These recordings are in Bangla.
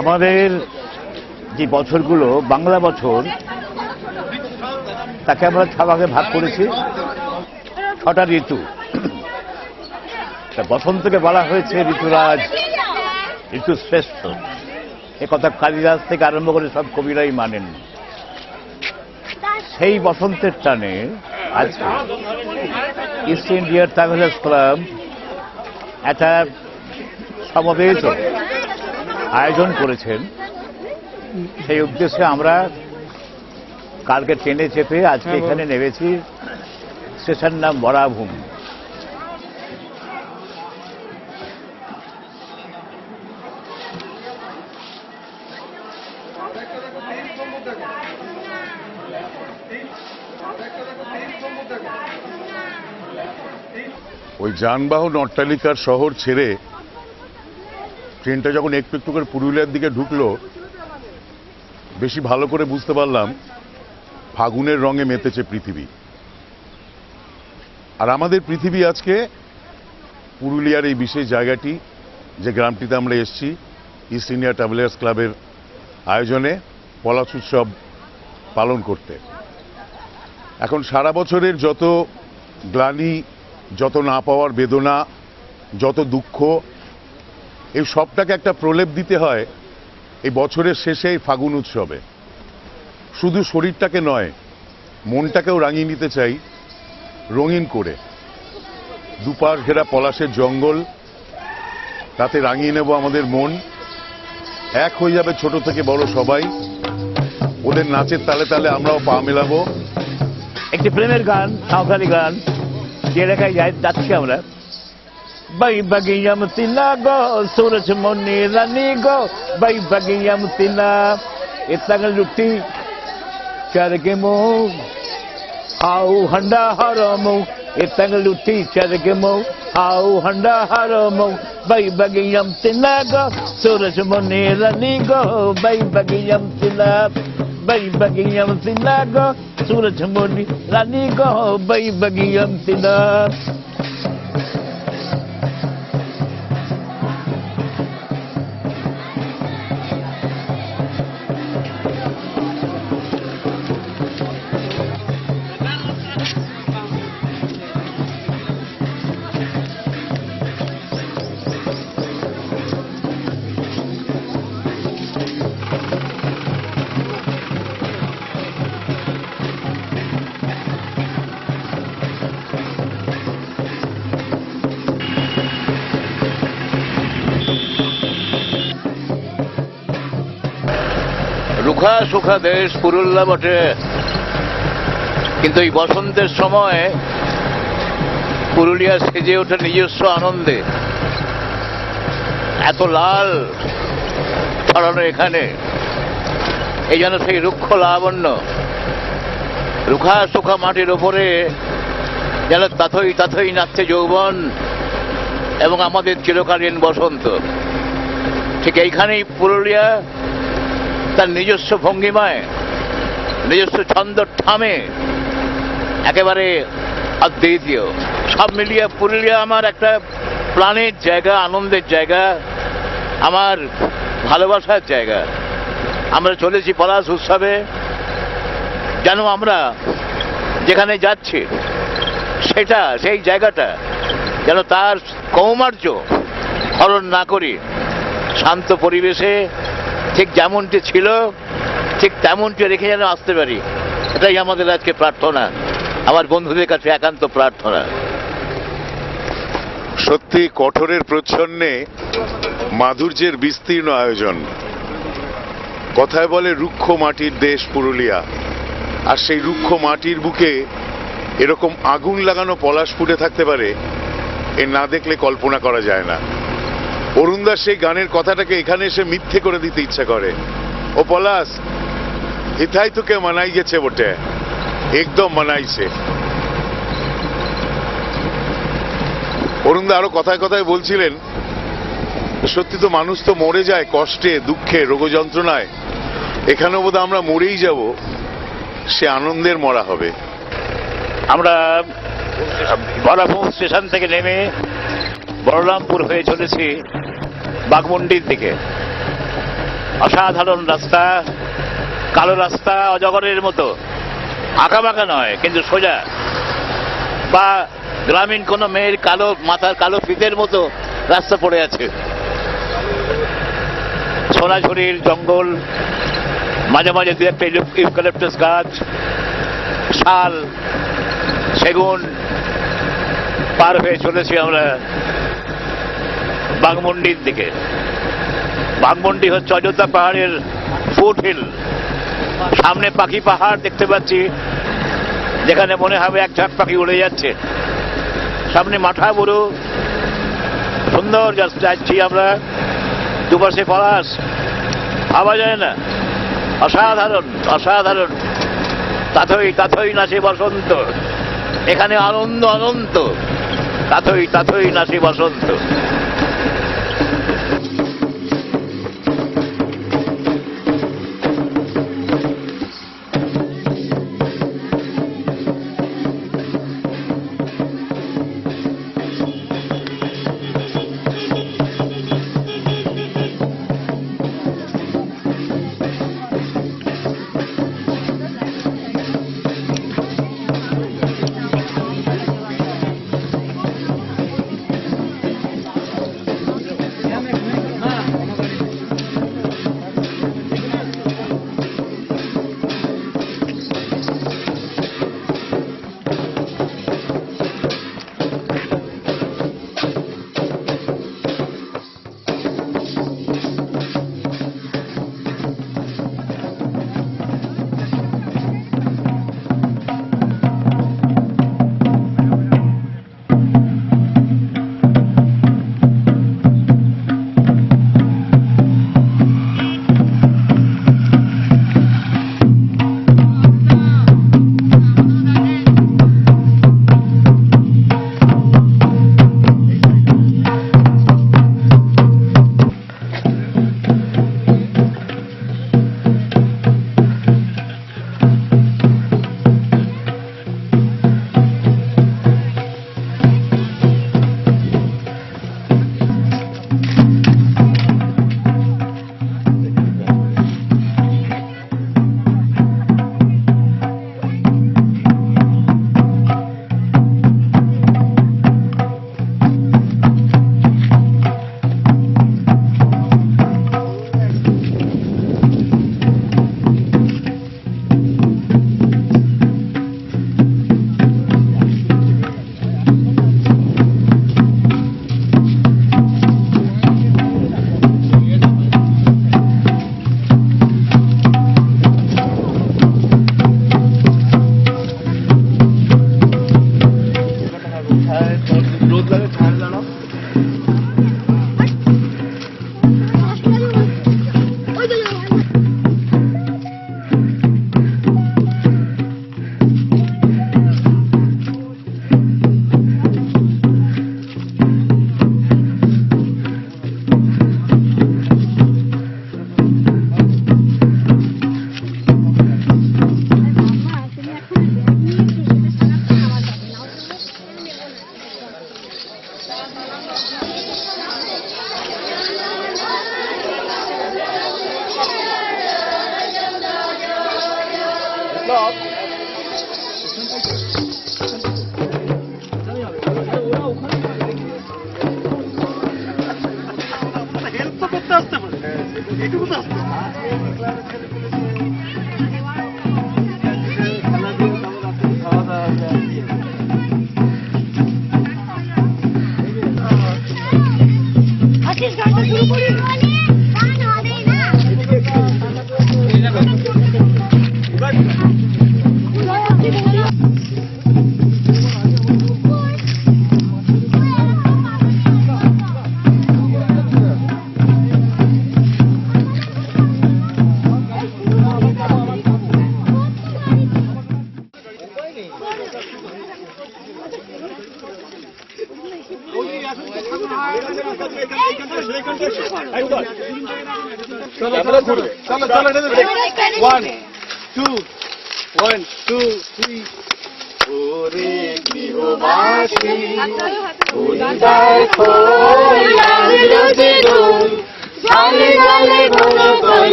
আমাদের যে বছরগুলো বাংলা বছর তাকে আমরা 6 ভাগে ভাগ করেছি। 6টা ঋতু। বসন্তকে বলা হয়েছে ঋতুরাজ, ঋতু শ্রেষ্ঠ। এ কথা কালিদাস থেকে আরম্ভ করে সব কবিরাই মানেন। সেই বসন্তের টানে আজকে ইস্ট ইন্ডিয়া ট্রাভেলার্স ক্লাব একটা সমাবেশ আয়োজন করেছেন। সেই উদ্দেশ্যে আমরা কালকে ট্রেনে চেপে আজকে এখানে নেমেছি। স্টেশন নাম বরাভূম। ওই যানবাহন অট্টালিকার শহর ছেড়ে ট্রেনটা যখন একটু একটু করে পুরুলিয়ার দিকে ঢুকলো, বেশি ভালো করে বুঝতে পারলাম ফাগুনের রঙে মেতেছে পৃথিবী। আর আমাদের পৃথিবী আজকে পুরুলিয়ার এই বিশেষ জায়গাটি, যে গ্রামটিতে আমরা এসেছি, ইস্ট ইন্ডিয়া ট্রাভেলার্স ক্লাবের আয়োজনে পলাশ উৎসব পালন করতে। এখন সারা বছরের যত গ্লানি, যত না পাওয়ার বেদনা, যত দুঃখ, এই সবটাকে একটা প্রলেপ দিতে হয় এই বছরের শেষে এই ফাগুন উৎসবে। শুধু শরীরটাকে নয়, মনটাকেও রাঙিয়ে নিতে চাই রঙিন করে। দুপাশ ঘেরা পলাশের জঙ্গল, তাতে রাঙিয়ে নেব আমাদের মন। এক হয়ে যাবে ছোট থেকে বড় সবাই। ওদের নাচের তালে তালে আমরাও পা মেলাবো। একটি প্রেমের গান, সাঁওতালি গান, যে এলাকায় যাচ্ছি আমরা। বাই বাগিয়াম তিনা গো সুরজ মনি রানী গো, বাই বাগিয়াম তিনা ইতাঙ্গল লুটি চারগে মো আউ হন্ডা হারমো, ইতাঙ্গল লুটি চারগে মো আউ হন্ডা হারমো, বাই বাগিয়াম তিনা গো সুরজ মনি রানী গো, বাই বাগিয়াম তিনা, বাই বাগিয়াম তিনা গো সুরজ মনি রানী গো, বাই বাগিয়াম তিনা। রুখা সুখা দেশ পুরুল্লা বটে, কিন্তু এই বসন্তের সময় পুরুলিয়া সেজে ওঠে নিজস্ব আনন্দে। এত লাল ছড়ানো এখানে, এই যেন সেই রুক্ষ লাবণ্য। রুখা সুখা মাটির ওপরে যেন তাথই তাথই নাচছে যৌবন এবং আমাদের চিরকালীন বসন্ত। ঠিক এইখানেই পুরুলিয়া তার নিজস্ব ভঙ্গিমায়, নিজস্ব ছন্দ ঠামে একেবারে অদ্বিতীয়। সব মিলিয়ে পুরুলিয়া আমার একটা প্রাণের জায়গা, আনন্দের জায়গা, আমার ভালোবাসার জায়গা। আমরা চলেছি পলাশ উৎসবে, যেন আমরা যেখানে যাচ্ছি সেই জায়গাটা যেন তার কৌমার্য হরণ না করি, শান্ত পরিবেশে ঠিক যেমনটি ছিল ঠিক তেমনটি রেখে যেন আসতে পারি। এটাই আমাদের আজকে প্রার্থনা, আমার বন্ধুদের কাছে একান্ত প্রার্থনা। সত্যি কঠোরের প্রচ্ছন্নে মাধুর্যের বিস্তীর্ণ আয়োজন। কথায় বলে রুক্ষ মাটির দেশ পুরুলিয়া, আর সেই রুক্ষ মাটির বুকে এরকম আগুন লাগানো পলাশ ফুটে থাকতে পারে এ না দেখলে কল্পনা করা যায় না। অরুণদার সেই গানের কথাটাকে এখানে এসে মিথ্যে করে দিতে ইচ্ছা করে। ও পলাশ, হিথাই তোকে মানাই গেছে বটে, একদম মানাইছে। অরুণদা আরো কথায় কথায় বলছিলেন, সত্যি তো মানুষ তো মরে যায় কষ্টে, দুঃখে, রোগ যন্ত্রণায়। এখানেও বোধহয় আমরা মরেই যাব, সে আনন্দের মরা হবে। আমরা বরাপুর স্টেশন থেকে নেমে বলরামপুর হয়ে চলেছি বাঘমুন্ডির দিকে। অসাধারণ রাস্তা, কালো রাস্তা, অজগরের মতো, আঁকাবাঁকা নয় কিন্তু সোজা, বা গ্রামীণ কোন মেয়ের কালো মাথার কালো ফিতের মতো রাস্তা পড়ে আছে। সোনাঝুরির জঙ্গল, মাঝে মাঝে দু একটা ইউক্যালিপটাস গাছ, শাল, সেগুন পার হয়ে চলেছি আমরা বাঘমুন্ডির দিকে। বাঘমুন্ডি হচ্ছে অযোধ্যা পাহাড়ের ফুট হিল। সামনে পাখি পাহাড় দেখতে পাচ্ছি, যেখানে মনে হবে এক ঝাঁক পাখি উড়ে যাচ্ছে। সামনে মাঠা বুড়ো, সুন্দর যাচ্ছি আমরা, দুপাশে পলাশ, ভাবা যায় না। অসাধারণ অসাধারণ, তাথই তাথই নাচে বসন্ত, এখানে আনন্দ অনন্ত, তাথই তাথই নাচে বসন্ত।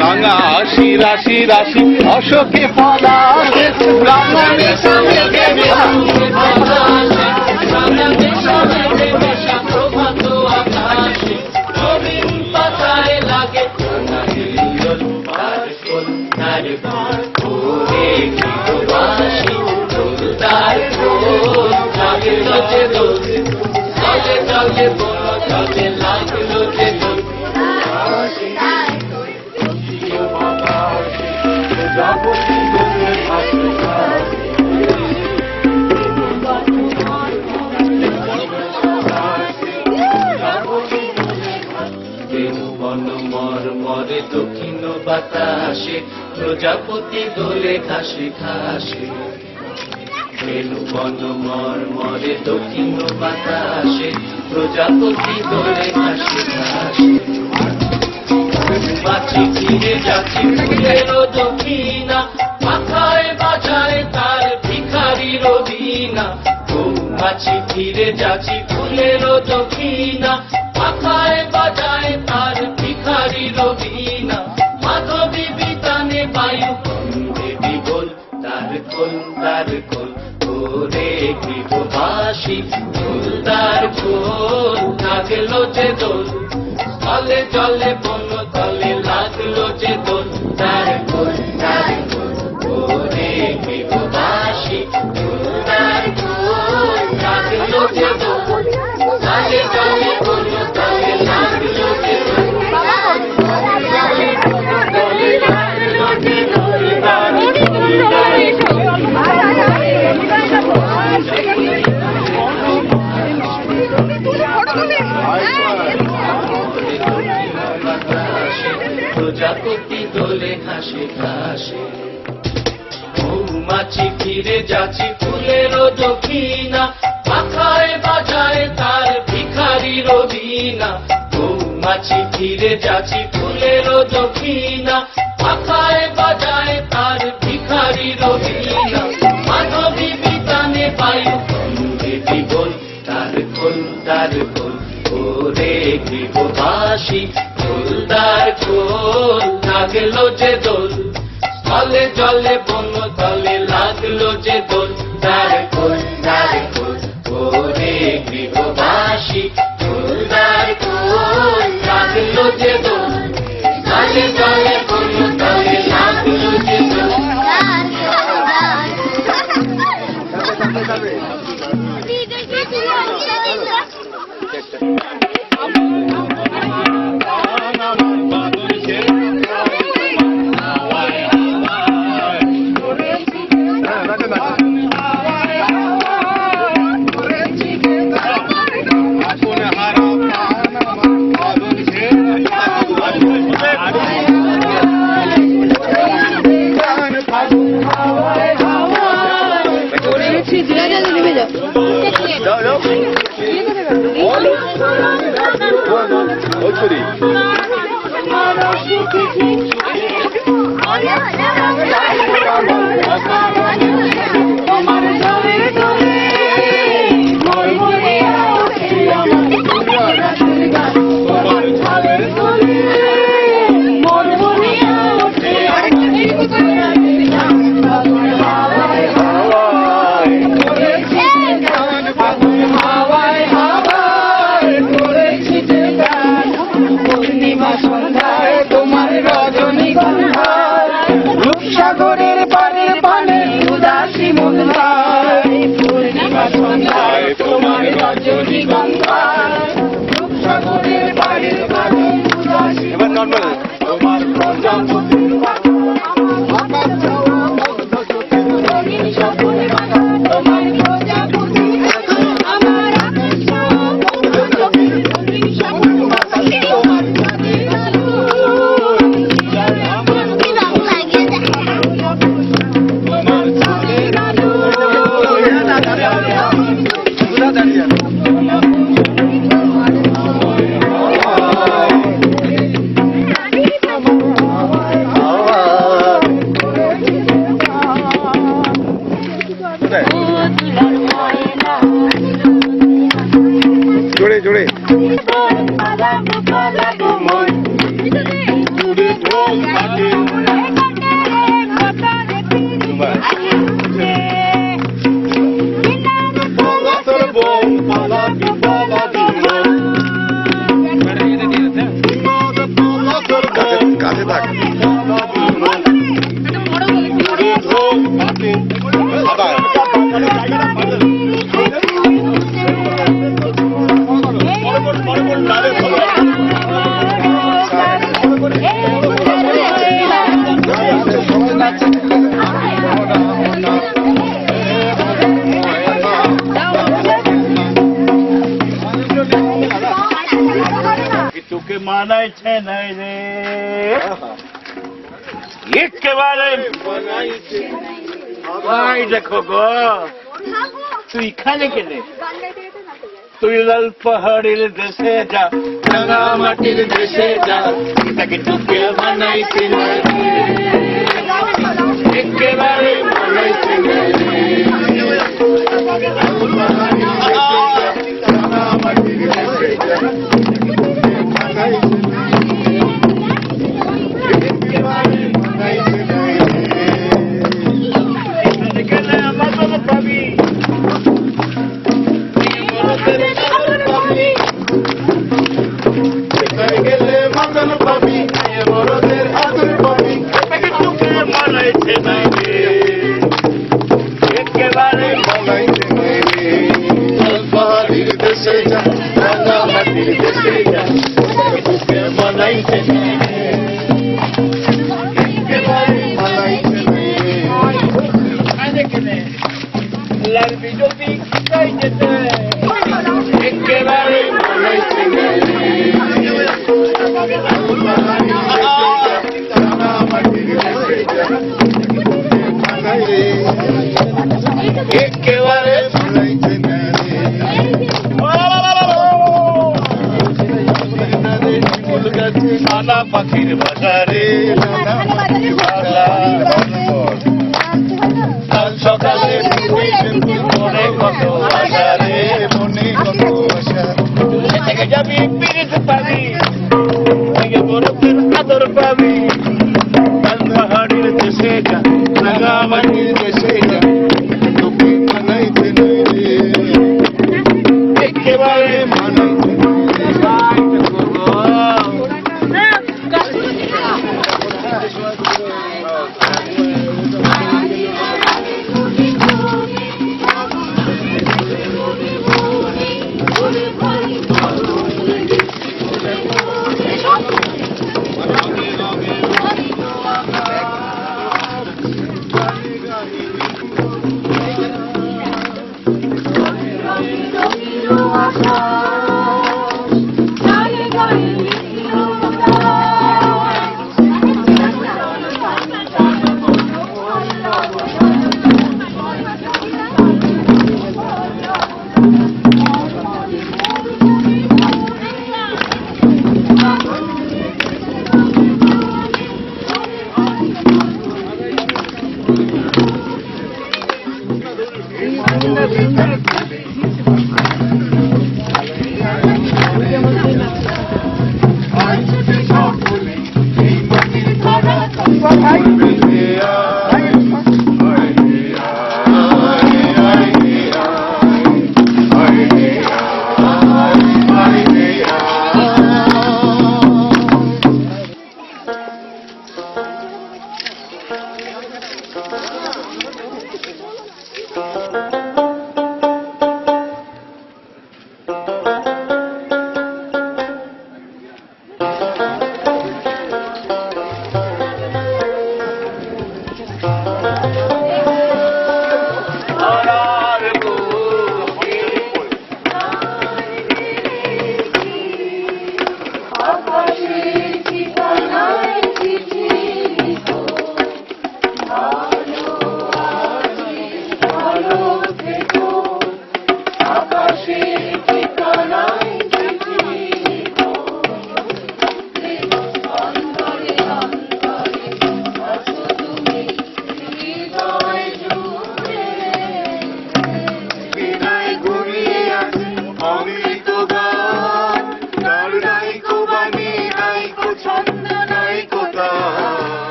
রাঙা আশি রাশি রাশি অশোকে পলাশে ব্রাহ্মণে সমেতে প্রভাত আকাশে নবীন পাতায় লাগে মরে দক্ষিণ বাতাসে প্রজাপতি দোলে ঘাসে ঘাসে বেনু বন মরে দক্ষিণ বাতাসে প্রজাপতি দোলে ঘাসে ঘাসে মাছি ফিরে যাচ্ছি ফুলের দক্ষিণা মাথায় বাজায় তার ভিখারির বীণা মাছি ফিরে যাচ্ছি ফুলের দক্ষিণা মাথায় বাজায় তার ভিখারির বীণা মাধবী বিতানে বায়ু দেবী বল তার খোল ওরে গৃহবাসী ফুলদার খোল লাগলো যে দোল তলে জলে বন তলে লাগলো যে দোল তার খোল ওরে গৃহবাসী ফুলদার খোল লাগলো যে দোল তলে জলে বন তলে লাগলো যে দোল প্রজাপতি দোলে ঘাসে ঘাসে মৌমাছি ফিরে যাচ্ছি ফুলের দক্ষিণা মাথায় বাজায় তার ভিখারির বীণা মৌমাছি ফিরে যাচ্ছি ফুলের দক্ষিণা মাথায় বাজায় তার ভিখারির বীণা মাধবী বিতানে বায়ু দেবী বল তার খোল ওরে গৃহবাসী ফুলদার খোল লাগলো যে দোল তলে জলে বন তলে লাগলো যে দোল তার খোল ওরে গৃহবাসী ফুলদার খোল লাগলো যে দোল তলে জলে বন তলে লাগলো যে দোল সাগরের পানে পানে উদাসী মন ভাই পূর্ণিমা সন্ধ্যায় তোমার রজনীগন্ধায় সাগরের পানে পানে উদাসী তোমার প্রজাপতি জোরে জোরে কাছে থাক তোকে মানাইছে নাই রে একেবারে ভাই দেখো গো তুই খানে কেনে তুই লাল পাহাড়ের দেশে যা রাঙা মাটির দেশে যা তাকে তোকে মানাইছে নাই রে একেবারে মানাইছে নাই রে রাঙা মাটির দেশে যা নানা পাখির বাজারে কাল সকালে মনে কত বাজারে মনে কত থেকে যাবি পিরিত পাবি বরফের আদর পাবি কাল পাহাড়ের দেশে যা রাঙা মাটির দেশে যা তোকে মানাইতে নাই রে একেবারে মানাইতে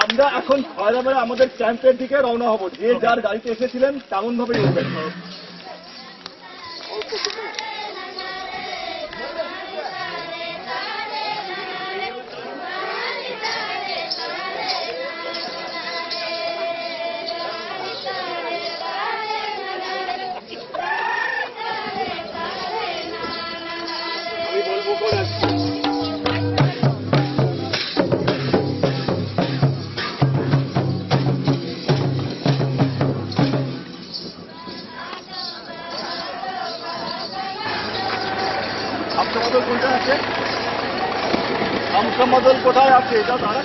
আমরা এখন আমাদের ক্যাম্পের দিকে রওনা হব। যে যার গাড়িতে এসেছিলেন তেমন ভাবে উঠবেন। আমসামাদল কোনটা আছে? আমসামাদল কোথায় আছে এটা দাঁড়া।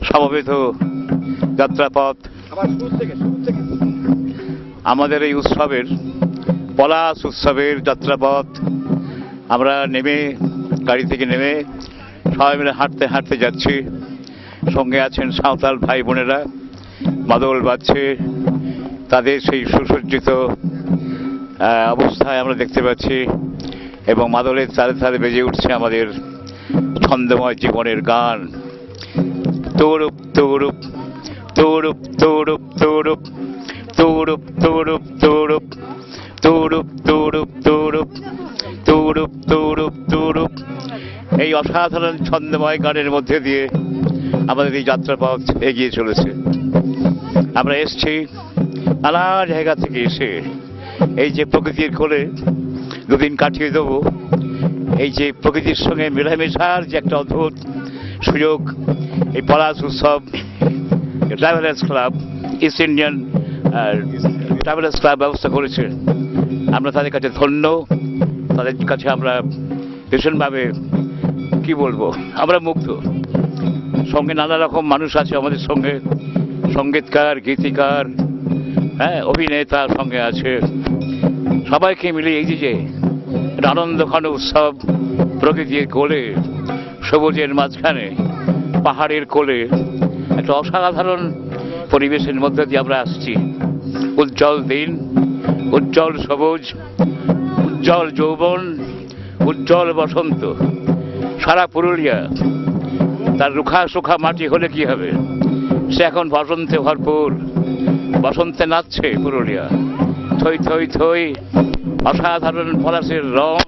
সমবেত যাত্রাপথ আমাদের এই উৎসবের পলাশ উৎসবের যাত্রাপথ আমরা গাড়ি থেকে নেমে সবাই মিলে হাঁটতে হাঁটতে যাচ্ছি। সঙ্গে আছেন সাঁওতাল ভাই বোনেরা, মাদল বাজছে, তাদের সেই সুসজ্জিত অবস্থায় আমরা দেখতে পাচ্ছি এবং মাদলের তালে তালে বেজে উঠছে আমাদের ছন্দময় জীবনের গান। তৌরূপ তৌরূপ তৌরূপ তৌরূপ তৌরূপ তৌরূপ তৌরূপ তৌরূপ তৌরূপ তৌরূপ তৌরূপ তৌরূপ তৌরূপ তৌরূপ এই অসাধারণ ছন্দময় গানের মধ্যে দিয়ে আমাদের এই যাত্রাপথ এগিয়ে চলেছে। আমরা এসছি নানা জায়গা থেকে এসে এই যে প্রকৃতির কোলে দুদিন কাটিয়ে দেবো, এই যে প্রকৃতির সঙ্গে মেলামেশার যে একটা অদ্ভুত সুযোগ এই পলাশ উৎসব travellers club, east Indian travellers club ব্যবস্থা করেছে। আমরা তাদের কাছে ধন্য, তাদের কাছে আমরা ভীষণভাবে কি বলবো, আমরা মুগ্ধ। সঙ্গে নানা রকম মানুষ আছে আমাদের সঙ্গে, সঙ্গীতকার, গীতিকার, অভিনেতা সঙ্গে আছে। সবাইকে মিলে এই যে একটা আনন্দঘন উৎসব, প্রকৃতির কোলে, সবুজের মাঝখানে, পাহাড়ের কোলে একটা অসাধারণ পরিবেশের মধ্যে দিয়ে আমরা আসছি। উজ্জ্বল দিন, উজ্জ্বল সবুজ, উজ্জ্বল যৌবন, উজ্জ্বল বসন্ত। সারা পুরুলিয়া তার রুখা সুখা মাটি হলে কি হবে, সে এখন বসন্তে ভরপুর, বসন্তে নাচছে পুরুলিয়া। থই থই থই অসাধারণ পলাশের রং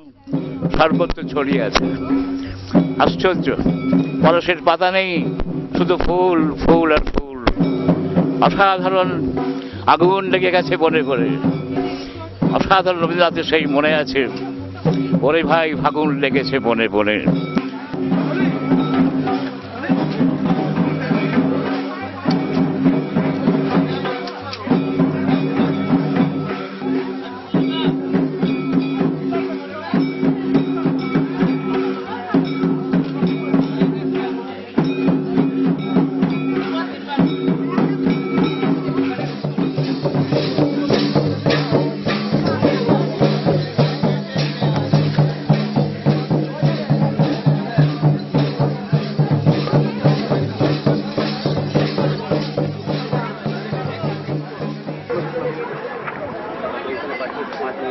সর্বত্র ছড়িয়ে আছে। আশ্চর্য, পলাশের পাতা নেই, শুধু ফুল ফুল আর ফুল। অসাধারণ আগুন লেগে গেছে বনে করে। অসাধারণ রবীন্দ্রনাথের সেই মনে আছে, ওরে ভাই ফাগুন লেগেছে বনে বনে।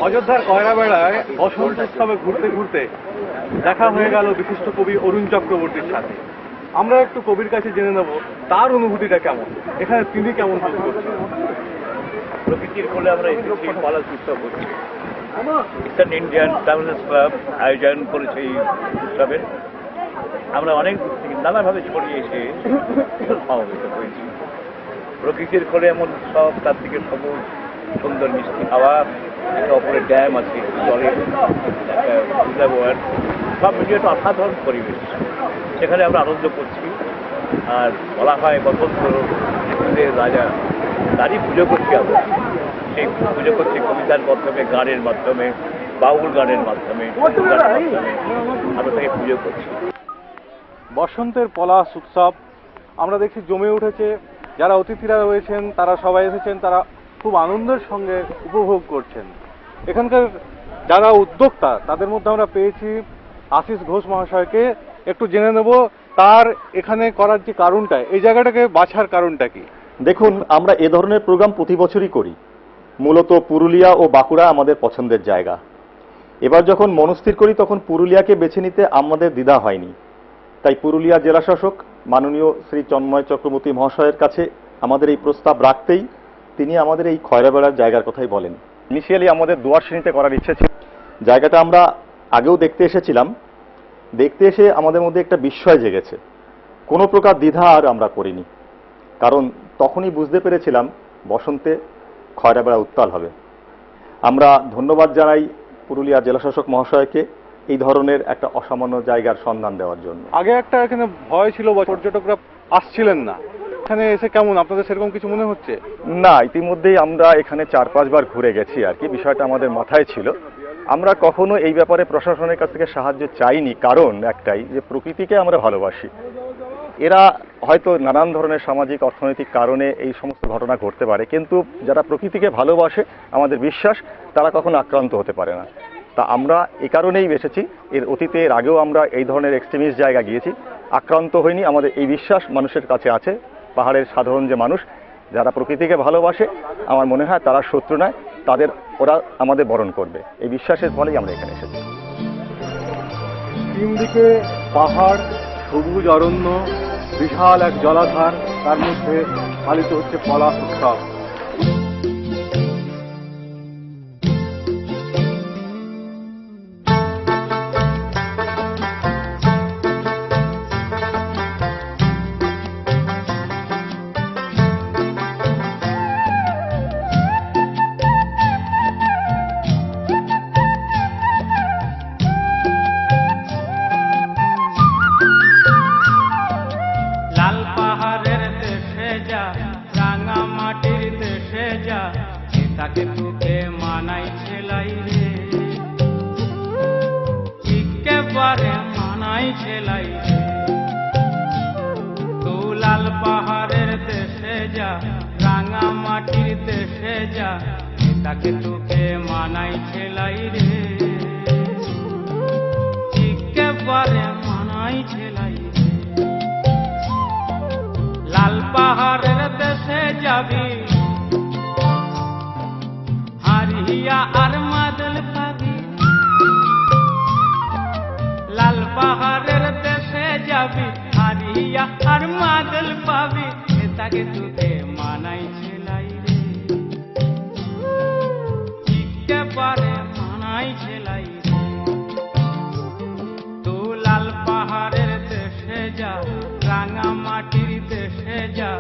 অযোধ্যার কয়রাবেড়ায় বসন্ত উৎসবে ঘুরতে ঘুরতে দেখা হয়ে গেল বিশিষ্ট কবি অরুণ চক্রবর্তীর সাথে। আমরা একটু কবির কাছে জেনে নেব তার অনুভূতিটা কেমন, এখানে তিনি কেমন বোধ করছেন। প্রকৃতির কোলে আমরা এসেছি পলাশ উৎসব করছি। ইস্টার্ন ইন্ডিয়ান ট্রাভেলার্স ক্লাব আয়োজন করেছে এই উৎসবের। আমরা অনেক নানাভাবে ছড়িয়ে এসে সমবেত হয়েছি। প্রকৃতির কোলে এমন উৎসব, তার থেকে সবুজ সুন্দর মিষ্টি হাওয়া, একটা অপরের ড্যাম আছে, জলের একটা রিজার্ভয়ার, সব মিলিয়ে একটা অসাধারণ পরিবেশ। সেখানে আমরা আনন্দ করছি। আর বলা হয় বসন্ত ফুলের রাজা, তারই পুজো করছি আমরা। সেই পুজো করছি কবিতার মাধ্যমে, গানের মাধ্যমে, বাউল গানের মাধ্যমে, আমরা তাকে পুজো করছি। বসন্তের পলাশ উৎসব আমরা দেখছি জমে উঠেছে। যারা অতিথিরা রয়েছেন তারা সবাই এসেছেন, তারা খুব আনন্দের সঙ্গে উপভোগ করছেন। এখানকার যারা উদ্যোক্তা তাদের মধ্যে আমরা পেয়েছি আশিস ঘোষ মহাশয়কে। একটু জেনে নেব তার এখানে করার যে কারণটা, এই জায়গাটাকে বাছার কারণটা কি। দেখুন, আমরা এ ধরনের প্রোগ্রাম প্রতি বছরই করি। মূলত পুরুলিয়া ও বাঁকুড়া আমাদের পছন্দের জায়গা। এবার যখন মনস্থির করি তখন পুরুলিয়াকে বেছে নিতে আমাদের দ্বিধা হয়নি। তাই পুরুলিয়া জেলাশাসক মাননীয় শ্রী চন্ময় চক্রবর্তী মহাশয়ের কাছে আমাদের এই প্রস্তাব রাখতেই তিনি আমাদের এই খয়রাবেড়ার জায়গার কথাই বলেন। ইনিশিয়ালি আমাদের দুয়ারশ্রেণীতে করার ইচ্ছে ছিল। জায়গাটা আমরা আগেও দেখতে এসেছিলাম। দেখতে এসে আমাদের মধ্যে একটা বিস্ময় জেগেছে। কোনো প্রকার দ্বিধা আর আমরা করিনি, কারণ তখনই বুঝতে পেরেছিলাম বসন্তে খয়রাবেড়া উত্তাল হবে। আমরা ধন্যবাদ জানাই পুরুলিয়া জেলাশাসক মহাশয়কে এই ধরনের একটা অসামান্য জায়গার সন্ধান দেওয়ার জন্য। আগে একটা এখানে ভয় ছিল, পর্যটকরা আসছিলেন না। এখানে এসে কেমন আপনাদের সেরকম কিছু মনে হচ্ছে? না, ইতিমধ্যেই আমরা এখানে 4-5 বার ঘুরে গেছি আর কি। বিষয়টা আমাদের মাথায় ছিল। আমরা কখনো এই ব্যাপারে প্রশাসনের কাছ থেকে সাহায্য চাইনি, কারণ একটাই যে প্রকৃতিকে আমরা ভালোবাসি। এরা হয়তো নানান ধরনের সামাজিক অর্থনৈতিক কারণে এই সমস্ত ঘটনা ঘটতে পারে, কিন্তু যারা প্রকৃতিকে ভালোবাসে আমাদের বিশ্বাস তারা কখনো আক্রান্ত হতে পারে না। তা আমরা এই কারণেই বেসেছি, এর অতীতে এর আগেও আমরা এই ধরনের এক্সট্রিমিস্ট জায়গা গিয়েছি, আক্রান্ত হয়নি। আমাদের এই বিশ্বাস মানুষের কাছে আছে, পাহাড়ের সাধারণ যে মানুষ যারা প্রকৃতিকে ভালোবাসে আমার মনে হয় তারা শত্রু নয়, ওরা আমাদের বরণ করবে, এই বিশ্বাসের ফলেই আমরা এখানে এসেছি। তিন দিকে পাহাড়, সবুজ অরণ্য, বিশাল এক জলাধার, তার মধ্যে পালিত হচ্ছে পলাশ উৎসব। লাল পাহাড়ের দেশে যা, রাঙা মাটির দেশে যা, তাকে তোকে মানাই ছেলাই রে, একেবারে মানাই ছেলাই রে। তু লাল পাহাড়ের দেশে যা, রাঙা মাটির দেশে যা, তাকে তোকে মানাই ছেলাই রে, একেবারে মানাই ছেলাই রে। লাল পাহাড়ের দেশে যাবি, হারিয়া আর মাদল পাবি। লাল পাহাড়ের দেশে যাবি, হারিয়া আর মাদল পাবি, তাকে তোকে মানাই ছেলাই রে, একেবারে মানাই ছেলাই রে। তু লাল পাহাড়ের দেশে যা, রাঙা মাটির দেশে যা,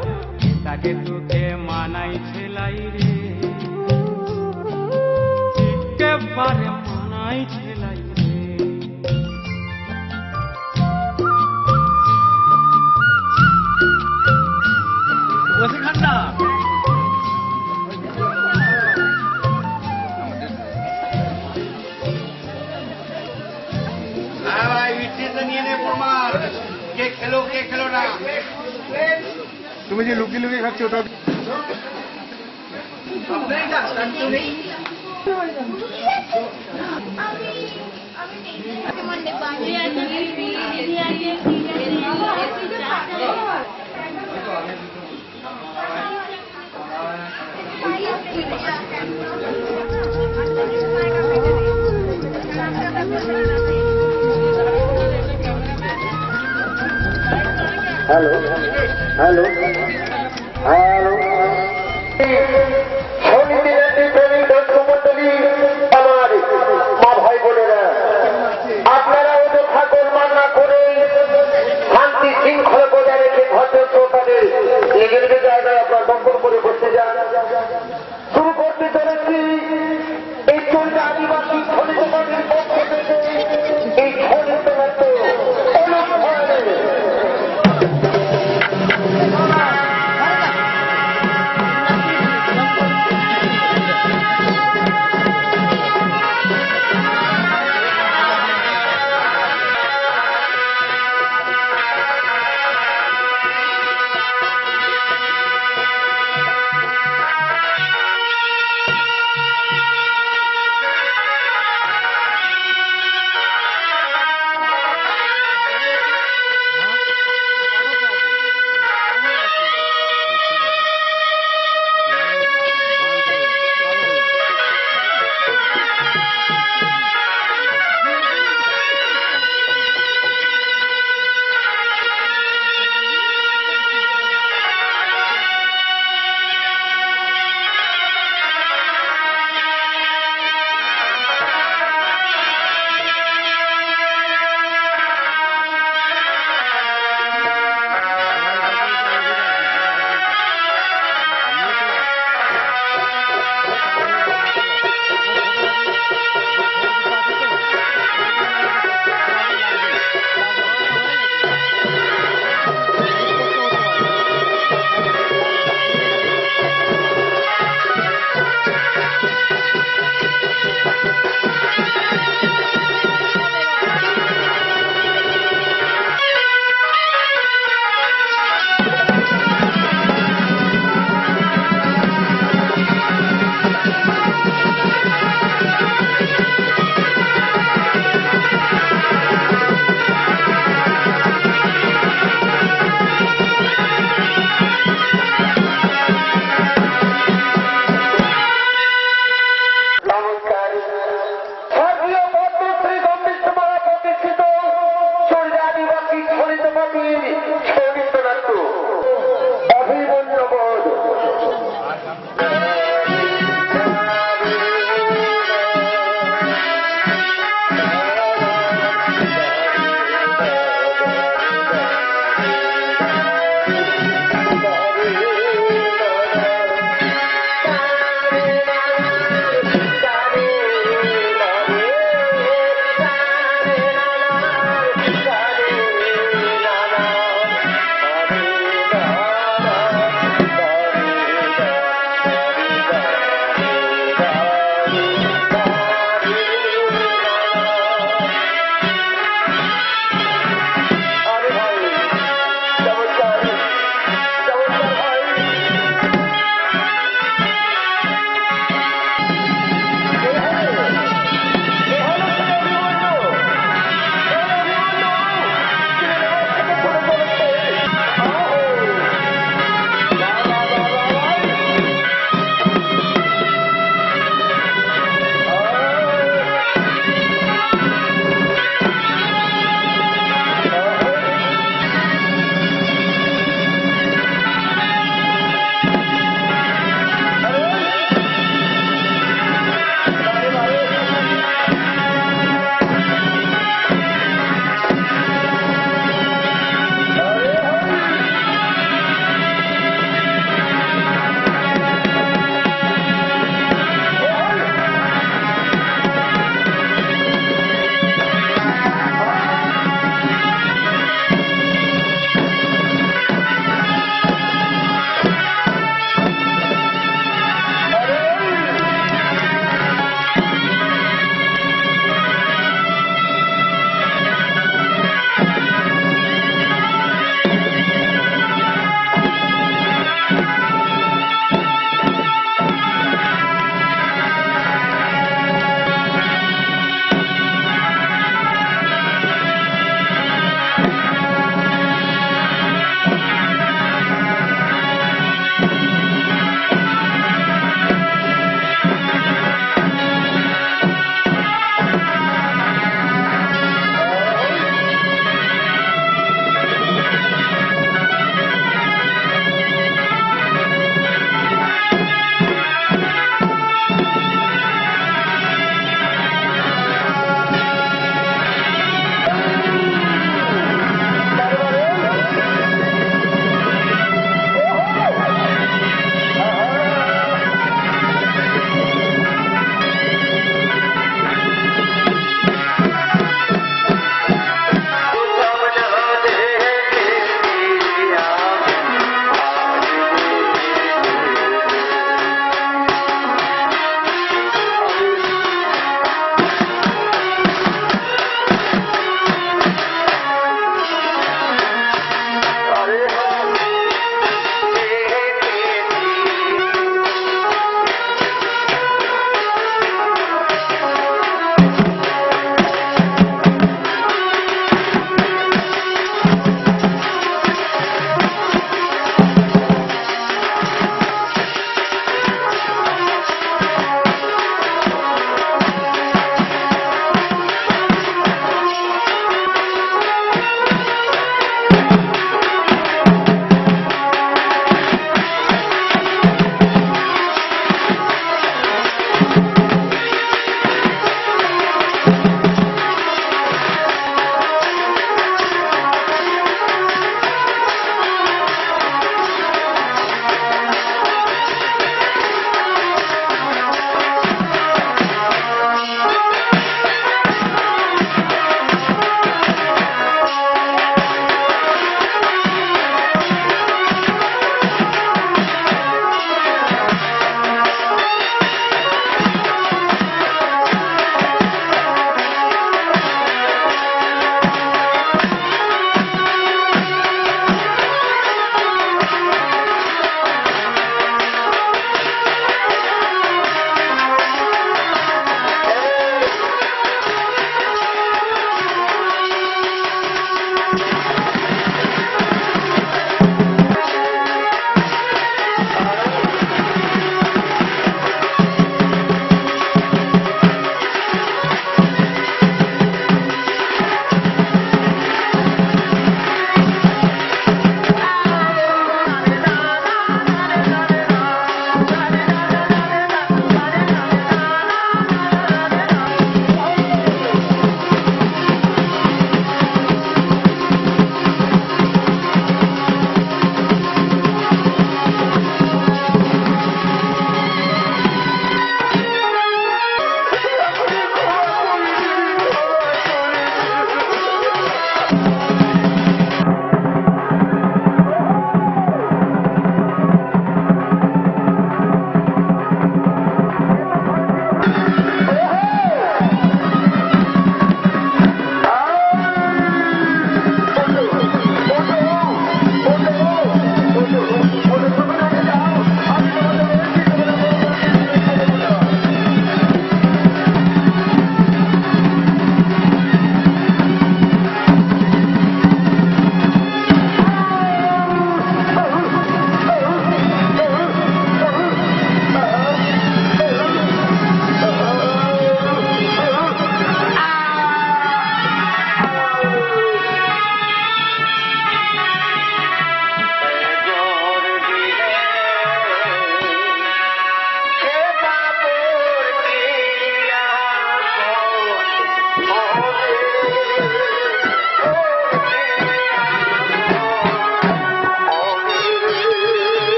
তাকে তোকে মানাই ছেলাই রে, একেবারে মানাই ছেলাই রে। তুমি যে লুকিয়ে লুকিয়ে খাচ্ছ ওটা হ্যালো হ্যালো হ্যালো আমার মা ভাই বোনেরা, আপনারা ওদের ঠাকুর মান্না করে শান্তি শৃঙ্খলা বজায় রেখে ভদ্র শ্রোতাদের নিজের জায়গায় আপনার দখল করে বসতে যান। শুরু করতে চলেছি এই চলটা আদিবাসী খনিজ পানির পক্ষ থেকে এই খনিজ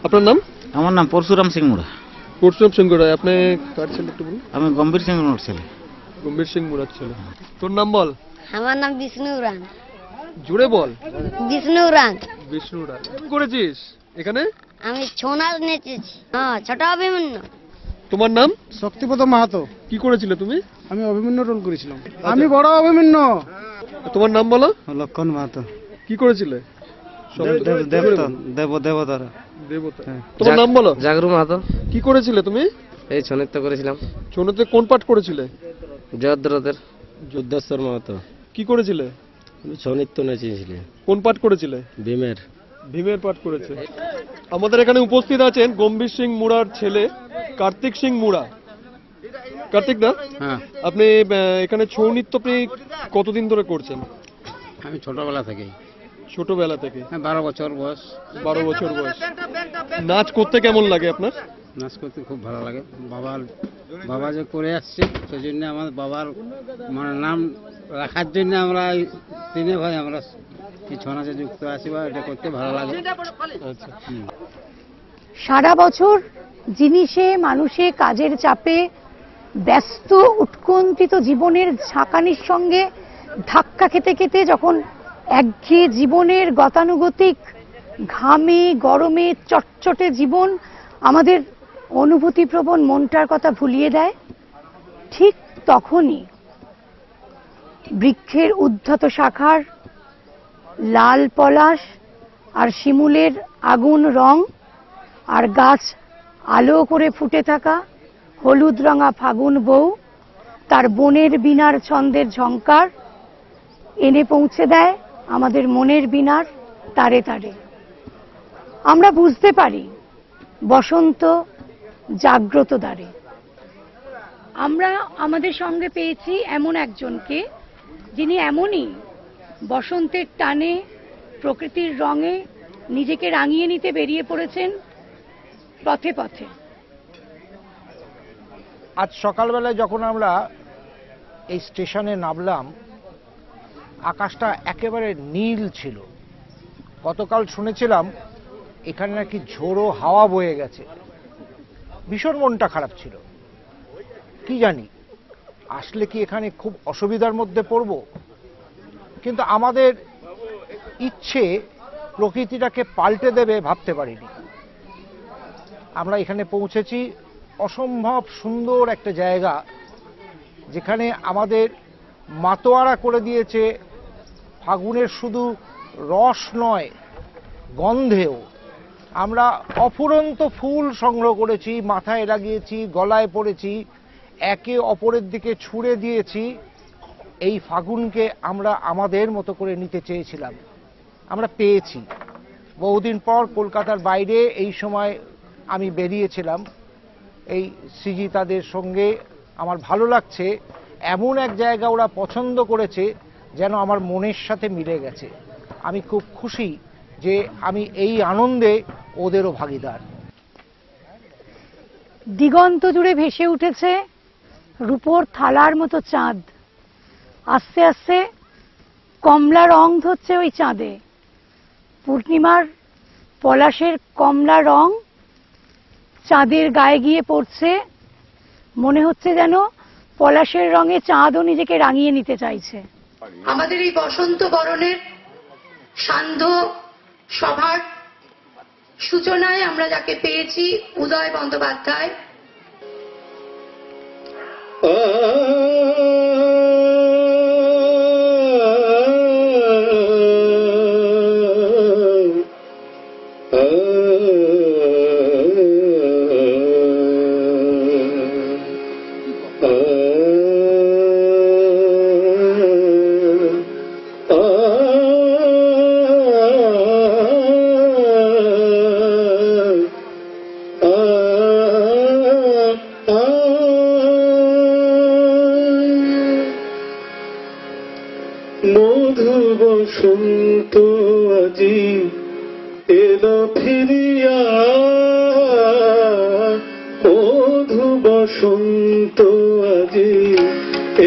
আপনার নাম? আমার নাম পরশুরাম সিং মুড়া। পরশুরাম সিং মুড়া। আপনি কার ছেলে একটু বলুন? আমি গম্ভীর সিং মুড়ার ছেলে। গম্ভীর সিং মুড়ার ছেলে। তোর নাম বল। আমার নাম বিষ্ণু উড়ান। জুড়ে বল। বিষ্ণু উড়ান। বিষ্ণু উড়ান। কি করেছিস এখানে? আমি ছৌ নাচ নেচেছি। হ্যাঁ, ছোট অভিমন্যু। তোমার নাম? শক্তিপদ মাহাতো। কি করেছিলে তুমি? আমি অভিমন্যু রোল করেছিলাম। আমি বড় অভিমন্যু। তোমার নাম বলো। লক্ষণ মাহাতো। কি করেছিলে? দেবতারা। দেবতা। তোমার নাম বলো। জাগরু মাহাতো। কি করেছিলে তুমি? এই ছৌ নৃত্য করেছিলাম। ছৌ নৃত্যে কোন পাঠ করেছিলে? জয়দ্রথের। যোদ্ধেশ্বর মাহাতো। কি করেছিলে? আমি ছৌ নৃত্য নেচেছিলাম। কোন পাঠ করেছিলে? ভীমের। ভীমের পাঠ করেছে। আমাদের এখানে উপস্থিত আছেন গম্ভীর সিং মুড়ার ছেলে কার্তিক সিং মুড়া। কার্তিক দা, হ্যাঁ, আপনি এখানে ছৌ নৃত্য আপনি কতদিন ধরে করছেন? আমি ছোটবেলা থেকেই। ছোটবেলা থেকে? 12 বছর বয়স। 12 বছর বয়স। নাচ করতে কেমন লাগে আপনার? নাচ করতে খুব ভালো লাগে। বাবা যে করে আসছে, সেই জন্য আমাদের বাবার মানে নাম রাখার জন্য আমরা এই 3 ভাই আমরা এই ছৌ নাচে যুক্ত আছি, বা এটা করতে ভালো লাগে। আচ্ছা। সারা বছর জিনিসে মানুষে কাজের চাপে ব্যস্ত উৎকণ্ঠিত জীবনের ঝাঁকানির সঙ্গে ধাক্কা খেতে খেতে যখন একঘেয়ে জীবনের গতানুগতিক ঘামে গরমে চটচটে জীবন আমাদের অনুভূতিপ্রবণ মনটার কথা ভুলিয়ে দেয়, ঠিক তখনই বৃক্ষের উদ্ধত শাখার লাল পলাশ আর শিমুলের আগুন রং আর গাছ আলো করে ফুটে থাকা হলুদ রঙা ফাগুন বউ তার বনের বীণার ছন্দের ঝংকার এনে পৌঁছে দেয় আমাদের মনের বীণার তারে তারে। আমরা বুঝতে পারি বসন্ত জাগ্রত দ্বারে। আমরা আমাদের সঙ্গে পেয়েছি এমন একজনকে যিনি এমনই বসন্তের টানে প্রকৃতির রঙে নিজেকে রাঙিয়ে নিতে বেরিয়ে পড়েছেন পথে পথে। আজ সকালবেলায় যখন আমরা এই স্টেশনে নামলাম, আকাশটা একেবারে নীল ছিল। গতকাল শুনেছিলাম এখানে নাকি ঝোড়ো হাওয়া বয়ে গেছে। ভীষণ মনটা খারাপ ছিল। কি জানি আসলে কি এখানে খুব অসুবিধার মধ্যে পড়ব, কিন্তু আমাদের ইচ্ছে প্রকৃতিটাকে পাল্টে দেবে ভাবতে পারিনি। আমরা এখানে পৌঁছেছি অসম্ভব সুন্দর একটা জায়গা, যেখানে আমাদের মাতোয়ারা করে দিয়েছে ফাগুনের শুধু রস নয়, গন্ধেও। আমরা অফুরন্ত ফুল সংগ্রহ করেছি, মাথায় লাগিয়েছি, গলায় পরেছি, একে অপরের দিকে ছুঁড়ে দিয়েছি। এই ফাগুনকে আমরা আমাদের মতো করে নিতে চেয়েছিলাম, আমরা পেয়েছি। বহুদিন পর কলকাতার বাইরে এই সময় আমি বেরিয়েছিলাম এই সৃজিতাদের সঙ্গে। আমার ভালো লাগছে, এমন এক জায়গা ওরা পছন্দ করেছে যেন আমার মনের সাথে মিলে গেছে। আমি খুব খুশি যে আমি এই আনন্দে ওদেরও ভাগিদার। দিগন্ত জুড়ে ভেসে উঠেছে রূপোর থালার মতো চাঁদ। আস্তে আস্তে কমলা রং ধরছে ওই চাঁদে। পূর্ণিমার পলাশের কমলা রং চাঁদের গায়ে গিয়ে পড়ছে। মনে হচ্ছে যেন পলাশের রঙে চাঁদও নিজেকে রাঙিয়ে নিতে চাইছে। আমাদের এই বসন্ত বরণের সান্ধ্য সভার সূচনায় আমরা যাকে পেয়েছি, উদয় বন্দ্যোপাধ্যায়। বসন্ত আজি এলো ফিরিয়া, মধু বসন্ত আজি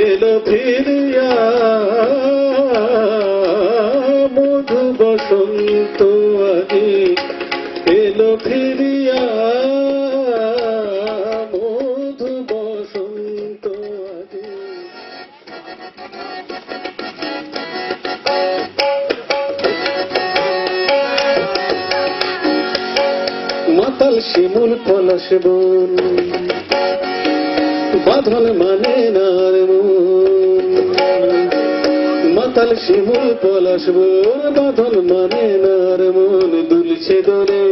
এলো ফিরিয়া, মধু বসন্ত আজি এলো ফিরিয়া, মধু বসন্ত আজি। মাতাল শিমুল পলাশ বন, বাঁধন মানে নার মন। মাতাল শিমুল পলাশ বন, বাঁধন মানে নার মন। দুলছে দোলে,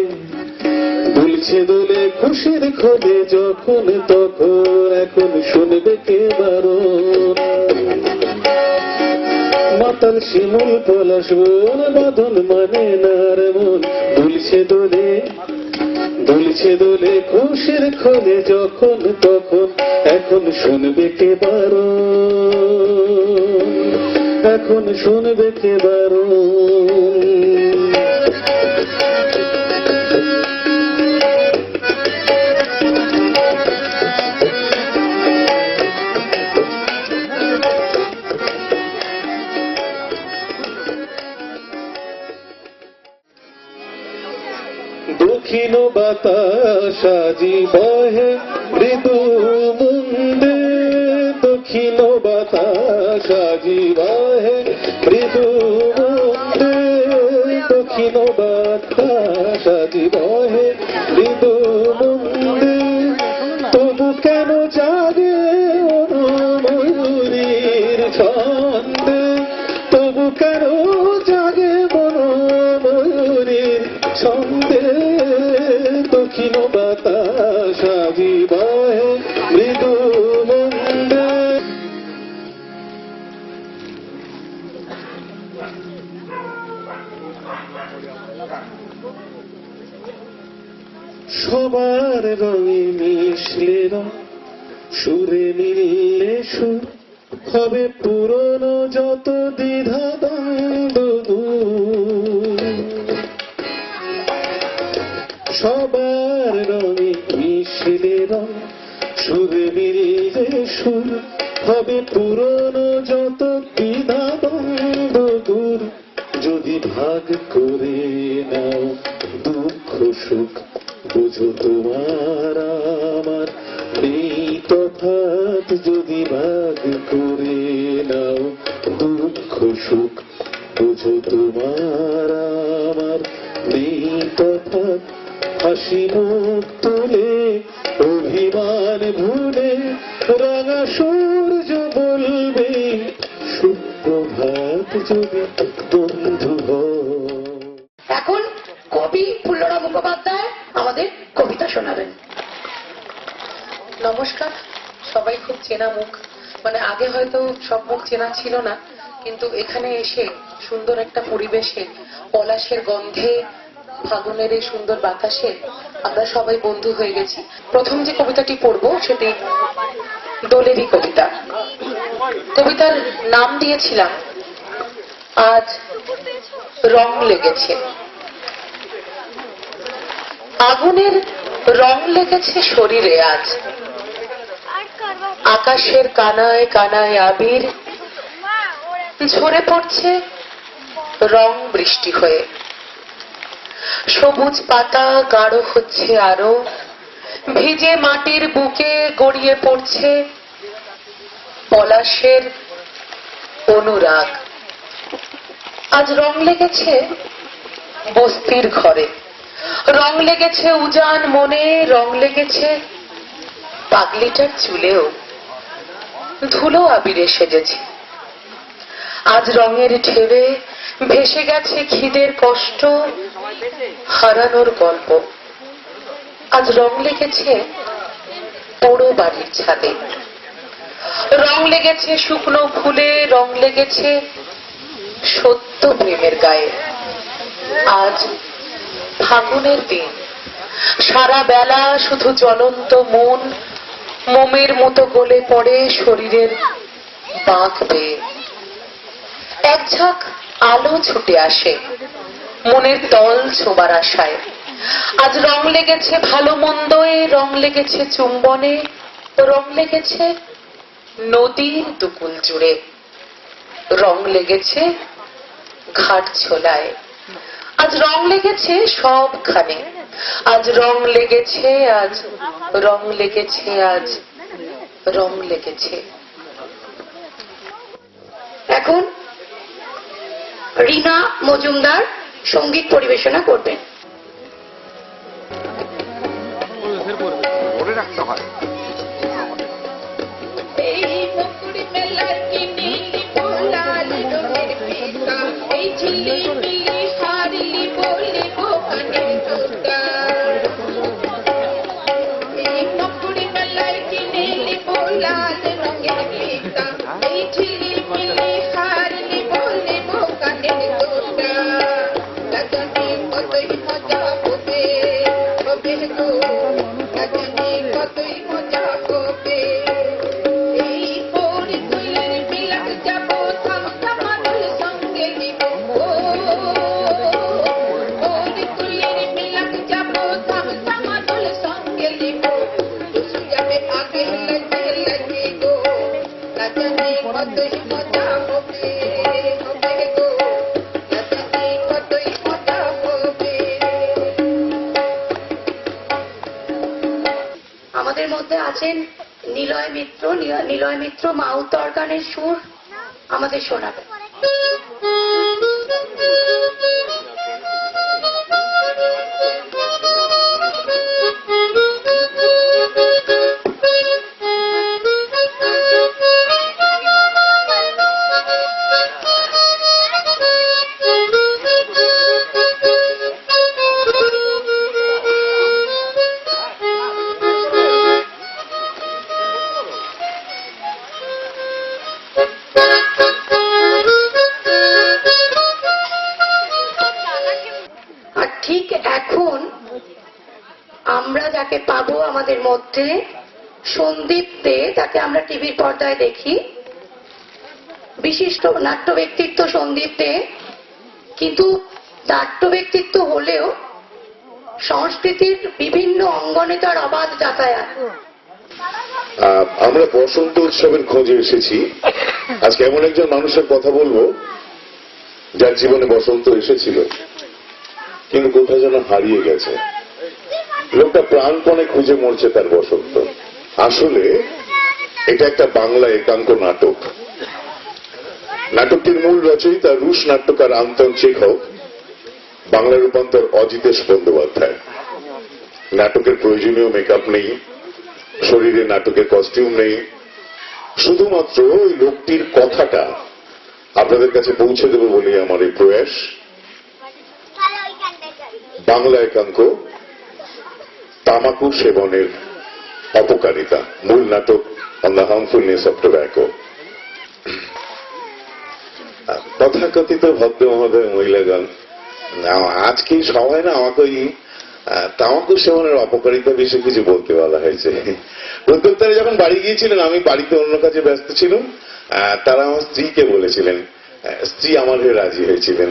দুলছে দোলে খুশির খোঁজে যখন তখন, এখন শুনবে কে বারণ। মাতাল শিমুল পলাশ বন, বাঁধন মানে নার মন। দুলছে দোলে, দুলছে দোলে খুশির খোঁজে যখন তখন, এখন শুনবে কে বারণ, এখন শুনবে কে বারণ। দক্ষিণ বাতাস আজি বহে মৃদু মুন্দে, দক্ষিণ বাতাস আজি বহে মৃদু মুন্দে, দক্ষিণ বাতাস আজি বহে মৃদু মুন্দে। তবু কেন জাগে ময়ূরীর ছন্দে, তবু কেন জাগে ময়ূরীর ছন্দে। দক্ষিণ বাতাস আজি বহে মৃদু মন্দে। সবার রঙে মিশলে রং, সুরে মিললে সুর, হবে পুরনো যত দ্বিধা দ্বন্দ্ব দূর। সবার রঙে মিশলে রং, সুরে মিললে সুর, হবে পুরনো যত দ্বিধা দ্বন্দ্ব দূর। যদি ভাগ করে নাও দুঃখ সুখ, বুঝো তোমার আমার নেই তফাৎ। যদি ভাগ করে নাও দুঃখ সুখ, বুঝো তোমার আমার নেই তফাৎ। হাসি মুখ তুলে অভিমান ভুলে, রাঙা সূর্য বলবে সুপ্রভাত যদি বন্ধু হয়। এখন কবি ফুল্লরা মুখোপাধ্যায় আমাদের কবিতা শোনাবেন। নমস্কার, সবাই খুব চেনা মুখ, মানে আগে হয়তো সব মুখ চেনা ছিল না, কিন্তু এখানে এসে সুন্দর একটা পরিবেশে, পলাশের গন্ধে, ফাগুনের এই সুন্দর বাতাসে আমরা সবাই বন্ধু হয়ে গেছি। প্রথম যে কবিতাটি পড়বো সেটি দোলেরই কবিতা। কবিতার নাম দিয়েছিলাম আজ রং লেগেছে। আগুনের রং লেগেছে শরীরে আজ, আকাশের কানায় কানায় আবির ঝরে পড়ছে রং বৃষ্টি হয়ে। সবুজ পাতা গাঢ় হচ্ছে আরো, ভিজে মাটির বুকে গড়িয়ে পড়ছে পলাশের অনুরাগ। আজ রং লেগেছে বস্তির ঘরে, রং লেগেছে উজান মনে, রং লেগেছে পাগলিটার চুলেও, ধুলো আবিরে সেজেছে। আজ রঙের ঢেউয়ে ভেসে গেছে খিদের কষ্ট, হারানোর গল্প। আজ রং লেগেছে পোড়ো বাড়ির ছাদে, রং লেগেছে শুকনো ফুলে, রং লেগেছে সত্য প্রেমের গায়ে। আজ ফাগুনের দিন, সারা বেলা শুধু জ্বলন্ত মন মোমের মতো গলে পড়ে শরীরের বাঁক বেয়ে। এক ঝাঁক আলো ছুটে আসে মনের তল ছোবার আশায়। আজ রং লেগেছে ভালো মন্দয়ে, রং লেগেছে চুম্বনে, রং লেগেছে নদীর দুকুল জুড়ে, রং লেগেছে ঘাট ছোলায়, আজ রং লেগেছে সবখানে, আজ রং লেগেছে, আজ রং লেগেছে, আজ রং লেগেছে। এখন রিনা মজুমদার সঙ্গীত পরিবেশনা করবেন। মনে রাখতে হয়। আমাদের মধ্যে আছেন নিলয় মিত্র। নিলয় মিত্র মাউথ অর্গানের সুর আমাদের শোনাবেন। ঠিক এখন আমরা যাকে পাবো আমাদের মধ্যে, সন্দীপ দে, তাকে আমরা টিভির পর্দায় দেখি, বিশিষ্ট নাট্য ব্যক্তিত্ব সন্দীপ দে, কিন্তু নাট্য ব্যক্তিত্ব হলেও সংস্কৃতির বিভিন্ন অঙ্গনে তার অবাধ যাতায়াত। আমরা বসন্ত উৎসবের খোঁজে এসেছি। আজকে এমন একজন মানুষের কথা বলবো যার জীবনে বসন্ত এসেছিল কিন্তু কোথায় যেন হারিয়ে গেছে। লোকটা প্রাণপণে খুঁজে মরছে তার বসন্ত। আসলে এটা একটা বাংলা একাঙ্ক নাটক। নাটকটির মূল রচয়িতা রুশ নাট্যকার আন্তন চেখভ, বাংলা রূপান্তর অজিতেশ বন্দ্যোপাধ্যায়। নাটকের প্রয়োজনীয় মেকআপ নেই, শরীরে নাটকের কস্টিউম নেই, শুধুমাত্র ওই লোকটির কথাটা আপনাদের কাছে পৌঁছে দেব বলেই আমার এই প্রয়াস। বাংলা একাঙ্ক, তামাকু সেবনের অপকারিতা, মূল নাটক অন দ্য হার্মফুলনেস অফ টোব্যাকো। তথাকথিত ভদ্র মহোদয় মহিলাগণ, আজকে সবাই না আমাকে ওই তামাকু সেবনের অপকারিতা বিষয়ে কিছু বলতে বলা হয়েছে। প্রত্যুত্তরে যখন বাড়ি গিয়েছিলেন, আমি বাড়িতে অন্য কাজে ব্যস্ত ছিলাম, তারা আমার স্ত্রীকে বলেছিলেন, স্ত্রী আমার হয়ে রাজি হয়েছিলেন।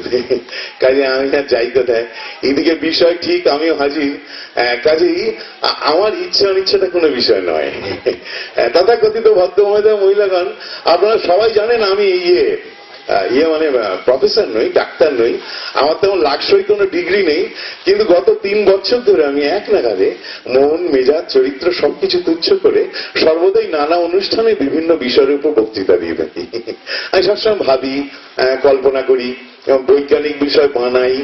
কাজে আমি আর যাই কোথায়, এদিকে বিষয় ঠিক, আমিও হাজির। কাজেই আমার ইচ্ছা অনিচ্ছাটা কোনো বিষয় নয়। তথাকথিত ভদ্র মহোদয় মহিলাগণ, আপনারা সবাই জানেন আমি মানে প্রফেসর নই, ডাক্তার নই, আমার তেমন লাক্সই কোনো ডিগ্রি নেই, কিন্তু গত 3 বছর ধরে আমি এক নাগারে মন, মেজাজ, চরিত্র সবকিছু তুচ্ছ করে সর্বদাই নানা অনুষ্ঠানে বিভিন্ন বিষয়ের উপর বক্তৃতা দিয়ে থাকি। আমি সবসময় ভাবি, কল্পনা করি, বৈজ্ঞানিক বিষয় বানাই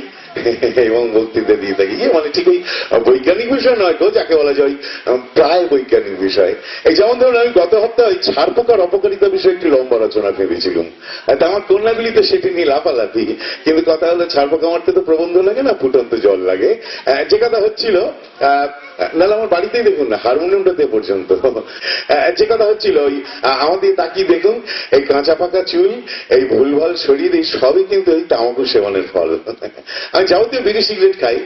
এবং বক্তৃতা দিয়ে থাকি। মানে ঠিক ওই বৈজ্ঞানিক বিষয় নয় গো, যাকে বলা যায় প্রায় বৈজ্ঞানিক বিষয়। এই যেমন ধরুন, আমি গত সপ্তাহে ছাড় পোকার অপকারিতা বিষয়ে একটি লম্বা রচনা ভেবেছিলাম। আমার কন্যাগুলিতে সেটি নিয়ে লাফালাফি, কিন্তু কথা হলো ছাড় পোকা মারতে তো প্রবন্ধ লাগে না, ফুটন্ত জল লাগে। যে কথা হচ্ছিল, নাহলে আমার বাড়িতেই দেখুন না, হারমোনিয়ামটাতে পর্যন্ত। যে কথা হচ্ছিল, ওই আমাদের তাকিয়ে দেখুন, এই কাঁচা পাকা চুল, এই ভুলভাল শরীর, এই সবই কিন্তু এই তামাকু সেবনের ফল। আমি যাবতীয় বিড়ি সিগারেট খাই,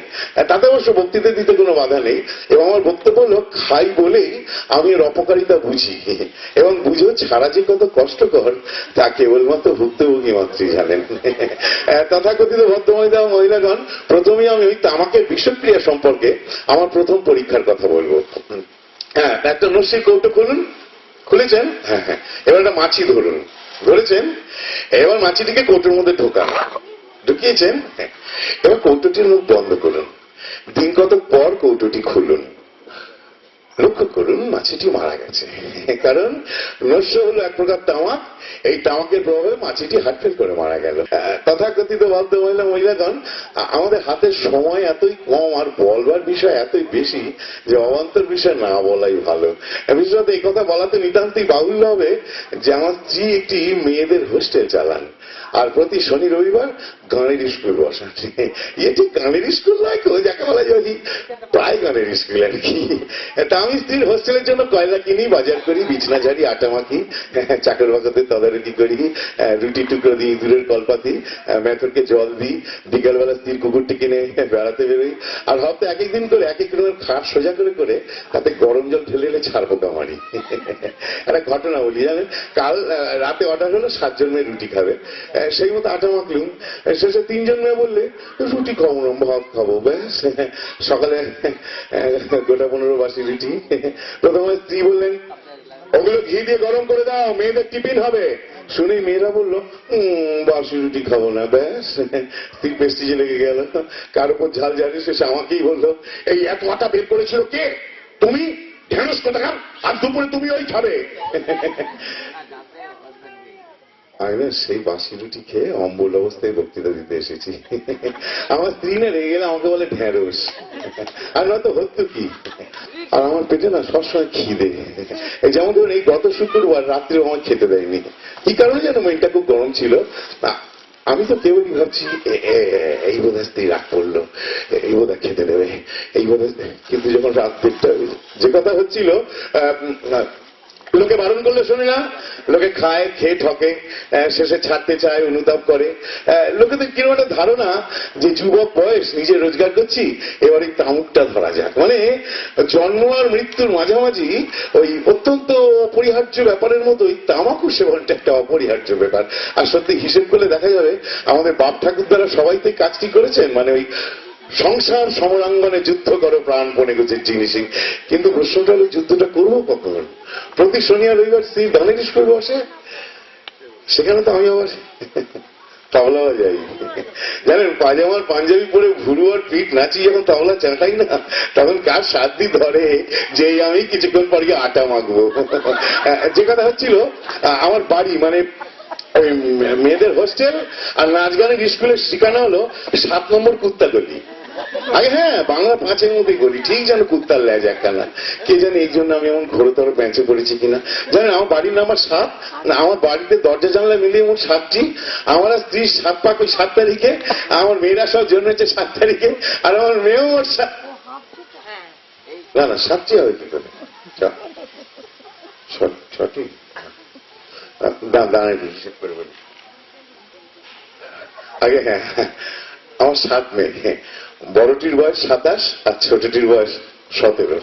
তাতে অবশ্য বক্তৃতা দিতে কোনো বাধা নেই, এবং আমার বক্তব্য হলো খাই বলেই আমি এর অপকারিতা বুঝি, এবং বুঝে ছাড়া যে কত কষ্টকর তা কেবলমাত্র ভুক্তভোগী মাত্রই জানেন। তথাকথিত ভদ্রমহিলা মহিলাগণ, প্রথমেই আমি ওই তামাকের বিষক্রিয়া সম্পর্কে আমার প্রথম পরীক্ষার কথা বলবো। হ্যাঁ, একটা নস্যির কৌটো খুলুন। খুলেছেন? হ্যাঁ হ্যাঁ। এবার একটা মাছি ধরুন। ধরেছেন? এবার মাছিটিকে কৌটোর মধ্যে ঢোকান। ঢুকিয়েছেন? হ্যাঁ। এবার কৌটোটির মুখ বন্ধ করুন। দিন কতক পর কৌটোটি খুলুন। লক্ষ্য করুন মাছিটি মারা গেছে, কারণ নস্য হলো এক প্রকার তামাক। এই তামাকের প্রভাবে মাছিটি হার্টফেল করে মারা গেল। তথাকথিত ভদ্রমহিলা মহিলাগণ, আমাদের হাতের সময় এতই কম আর বলবার বিষয় এতই বেশি যে অবান্তর বিষয় না বলাই ভালো। বিশেষত এই কথা বলাতে নিতান্তই বাহুল্য হবে যে আমার স্ত্রী একটি মেয়েদের হোস্টেল চালান, আর প্রতি শনি রবিবার গানের স্কুল বসান। এটি গানের স্কুল নয়, যাকে বলা যায় প্রায় গানের স্কুল আর কি। তা আমি স্ত্রীর হোস্টেলের জন্য কয়লা কিনি, বাজার করি, বিছনা ঝাড়ি, আটা মাখি, চাকর বাকরদের তদারকি করি, রুটি টুকরো দিই, দূরের কলপাতি, মেথরকে জল দিই, বিকালবেলা স্ত্রীর কুকুরটি কিনে বেড়াতে বেরোই, আর হয়তো এক একদিন করে এক এক রকমের খাট সোজা করে করে তাতে গরম জল ঢেলে এলে ছাড় পোকা মারি। একটা ঘটনা বলি জানেন, কাল রাতে অর্ডার হলো 7 জন মেয়ে রুটি খাবে, সেই মতো আটা মাখলুম। শেষে 3 জন মেয়ে বললে রুটি খাবো না, ভাত খাবো। ব্যাস সকালে গোটা 15 বাসি রুটি। প্রথমে স্ত্রী বললেন ওগুলো ঘি দিয়ে গরম করে দাও, মেয়েদের টিফিন হবে। শুনে মেয়েরা বললো বাসি রুটি খাবো না। ব্যাস স্ত্রীর পেস্টিজে লেগে গেল। কার উপর ঝাল ঝাড়ি, শেষে আমাকেই বললো এই এত আটা বের করেছিল কে? তুমি? ঢেঁড়স কোথাকার, আর দুপুরে তুমি ওই খাবে। আমি না সেই বাসি রুটি খেয়ে অম্বল অবস্থায় বক্তৃতা দিতে এসেছি। আমার স্ত্রী না রেগে গেলে আমাকে বলে ঢেঁড়স, আর নয়তো হতো কি। আর আমার পেটে না সবসময় খিদে। যেমন ধরুন এই গত শুক্রবার রাত্রে আমার খেতে দেয়নি, কি কারণে যেন মনটা খুব গরম ছিল। আমি তো কেবলই ভাবছি এই বোধহয় স্ত্রী রাগ করলো, এই বোধহয় খেতে দেবে, এই বোধহয়। কিন্তু যখন রাত 1:30 যে কথা হচ্ছিল, লোকে বারণ করলে শুনে না, লোকে খায়, খেয়ে ঠকে, শেষে ছাড়তে চায়, অনুতাপ করে। লোকেদের কিরকম একটা ধারণা যে যুবক বয়স, নিজে রোজগার করছি, এবার এই তামুকটা ধরা যাক। মানে জন্ম আর মৃত্যুর মাঝামাঝি ওই অত্যন্ত অপরিহার্য ব্যাপারের মতো ওই তামাকু সেবনটা একটা অপরিহার্য ব্যাপার। আর সত্যি হিসেব করলে দেখা যাবে আমাদের বাপ ঠাকুর দ্বারা সবাই তো কাজটি করেছেন, মানে ওই সংসার সমরাঙ্গনে যুদ্ধ করো প্রাণপণে গুছের জিনিসই। কিন্তু প্রশ্নটা হলো যুদ্ধটা করবো কখন? প্রতি শনি আর রবিবার স্ত্রীর গানের স্কুল বসে, সেখানে তো আমি আবার তবলা বাজাই। জানেন, পাজামার পাঞ্জাবি পরে ভুরু আর পিঠ নাচি যখন তবলা চাটাই না, তখন কার সাধ্যি ধরে যে আমি কিছুক্ষণ পর গিয়ে আটা মাখবো। যে কথা হচ্ছিল, আমার বাড়ি মানে ওই মেয়েদের হোস্টেল আর নাচ গানের স্কুলের ঠিকানা হলো 7 নম্বর কুত্তাগলি। আগে হ্যাঁ, বাংলা 5-এর মধ্যে গলি, ঠিক যেন কুত্তার ল্যাজ একখানা। কে জানে এই জন্য আমি এমন ঘোরতর প্যাঁচে পড়েছি কিনা। জানেন, আমার বাড়ির নাম্বার 7 না, আমার বাড়িতে দরজা জানলা মিলিয়ে মোট 7টি। আমার স্ত্রী 7 পাক ওই 7 তারিখে, আমার মেয়েরা সব জন্মেছে 7 তারিখে, আর আমার মেয়েও মোট 7। না না, 7টি হবে কি করে? 6টি দাঁড়ায় হিসেব করে বলি। আগে হ্যাঁ, আমার 7 মেয়ে, বড়টির বয়স 27 আর ছোটটির বয়স 17।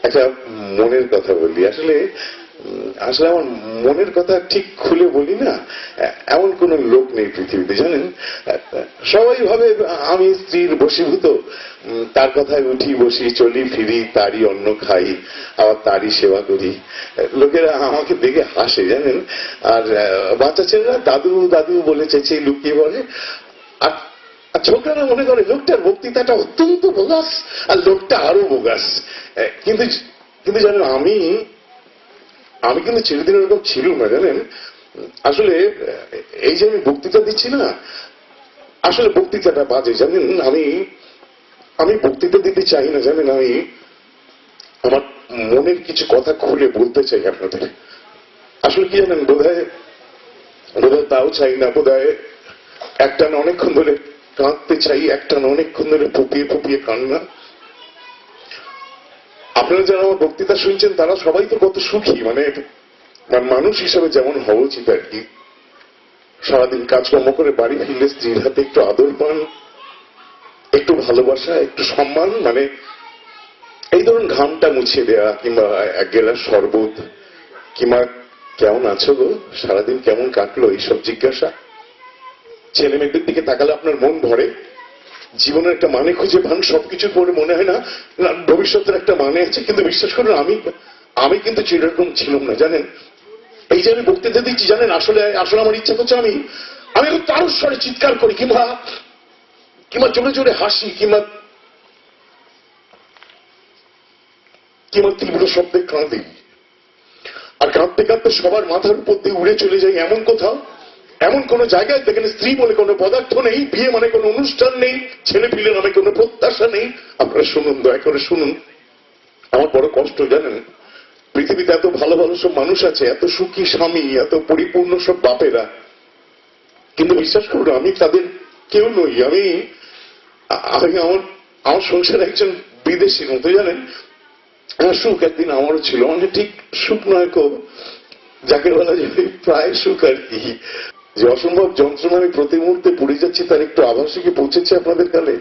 একটা মনের কথা বলি, আসলে আমার মনের কথা ঠিক খুলে বলি না, এমন কোন লোক নেই পৃথিবীতে। জানেন, সবাই ভাবে আমি স্ত্রীর বশীভূত, তার কথায় উঠি বসি, চলি ফিরি, তারই অন্ন খাই, আবার তারই সেবা করি। লোকেরা আমাকে দেখে হাসে জানেন, আর বাচ্চা ছেলেরা দাদু দাদু বলে চেঁচিয়ে লুকিয়ে বলে, আর ছোকরারা মনে করে লোকটার বক্তৃতাটা অত্যন্ত বোগাস, আর লোকটা আরো বোগাস। কিন্তু জানেন, আমি কিন্তু চিরদিন এরকম ছিল না। জানেন, আসলে এই যে আমি বক্তৃতা দিচ্ছি না, আসলে বক্তৃতাটা বাজে। জানেন, আমি বক্তৃতা দিতে চাই না। জানেন, আমি আমার মনের কিছু কথা খুলে বলতে চাই আপনাদের। আসলে কি জানেন, বোধহয় তাও চাই না, বোধহয় একটানা অনেকক্ষণ ধরে কাঁদতে চাই, একটানা অনেকক্ষণ ধরে ফুপিয়ে ফুপিয়ে কান্না। আপনারা যারা আমার বক্তৃতা শুনছেন তারা সবাই তো কত সুখী, মানে মানুষ হিসাবে যেমন হওয়া উচিত আর কি। সারাদিন কাজকর্ম করে বাড়ি ফিরলে স্ত্রীর হাতে একটু আদর পান, একটু ভালোবাসা, একটু সম্মান, মানে এই ধরুন ঘামটা মুছিয়ে দেওয়া, কিংবা 1 গেলাস শরবত, কিংবা কেমন আছো গো, সারাদিন কেমন কাটলো, এইসব জিজ্ঞাসা। ছেলে মেয়েদের দিকে তাকালে আপনার মন ভরে, জীবনের একটা মানে খুঁজে পান, সবকিছুর পরে মনে হয় না না ভবিষ্যতের একটা মানে আছে। কিন্তু বিশ্বাস করুন আমি কিন্তু সেরকম ছিলাম না, জানেন। এই যে আমি বক্তৃতা দিচ্ছি, জানেন, আসলে আমার ইচ্ছা করছে আমি একটু তারস্বরে চিৎকার করি, কিংবা জোরে জোরে হাসি, কিংবা তীব্র শব্দে কাঁদি। আর কাঁদতে কাঁদতে সবার মাথার উপর দিয়ে উড়ে চলে যাই এমন কোথাও, এমন কোন জায়গায় যেখানে স্ত্রী বলে কোনো পদার্থ নেই, বিয়ে মানে কোনো অনুষ্ঠান নেই, ছেলে পিলে নামে কোনো প্রত্যাশা নেই। আপনারা শুনুন, দয়া করে শুনুন। আমার বড় কষ্ট, জানেন, পৃথিবীতে এত ভালো ভালো সব মানুষ আছে, এত সুখী স্বামী, এত পরিপূর্ণ সব বাপেরা, কিন্তু বিশ্বাস করুন আমি তাদের কেউ নই। আমি আমার সংসারে একজন বিদেশির মতো, জানেন। সুখ একদিন আমারও ছিল, মানে ঠিক সুখ নয় কো, যাকে বলা যায় প্রায় সুখ আর কি। যে অসম্ভব যন্ত্রণা আমি প্রতি মুহূর্তে পড়ে যাচ্ছি, তার একটু আভাসে কি পৌঁছেছে আপনাদের কালে?